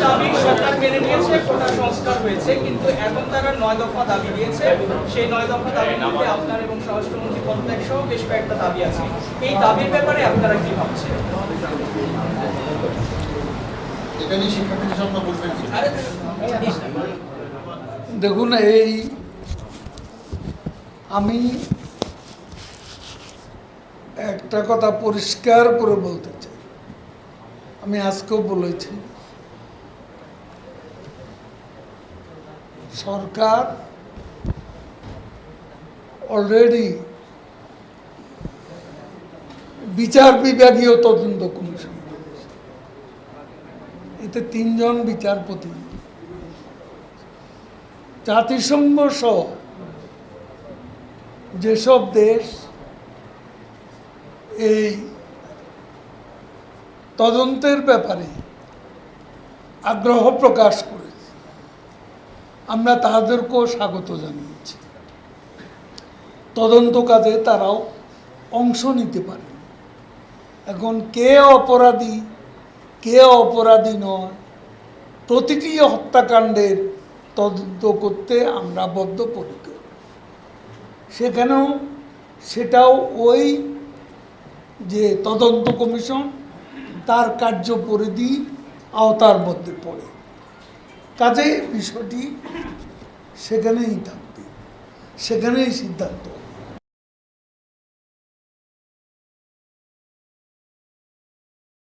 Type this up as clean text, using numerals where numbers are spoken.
দাবি সরকার মেনে নিয়েছে, কোটা সংস্কার হয়েছে, কিন্তু এখন তারা 9 দফা দাবি দিয়েছে। সেই 9 দফা দাবির মধ্যে আপনার এবং স্বরাষ্ট্রমন্ত্রী পদত্যাগ সহ বেশ কয়েকটা দাবি আছে। এই দাবির ব্যাপারে আপনারা কি ভাবছেন? দেখুন, আমি একটা কথা পরিষ্কার করে বলতে চাই, আমি আজকেও বলেছি, সরকার অলরেডি বিচার বিভাগীয় তদন্ত কমিশন, এতে 3 জন বিচারপতি, জাতিসংঘ সহ যেসব দেশ এই তদন্তের ব্যাপারে আগ্রহ প্রকাশ করেছে, আমরা তাদেরকেও স্বাগত জানিয়েছি। তদন্ত কাজে তারাও অংশ নিতে পারে। এখন কে অপরাধী কে অপরাধী নয়, প্রতিটি হত্যাকাণ্ডের তদন্ত করতে আমরা বদ্ধপরিকর। সেটাও ওই যে তদন্ত কমিশন, তার কার্যপরিধি আওতার মধ্যে পড়ে। কাজে বিষয়টি সেখানেই থাকবে, সেখানেই সিদ্ধান্ত।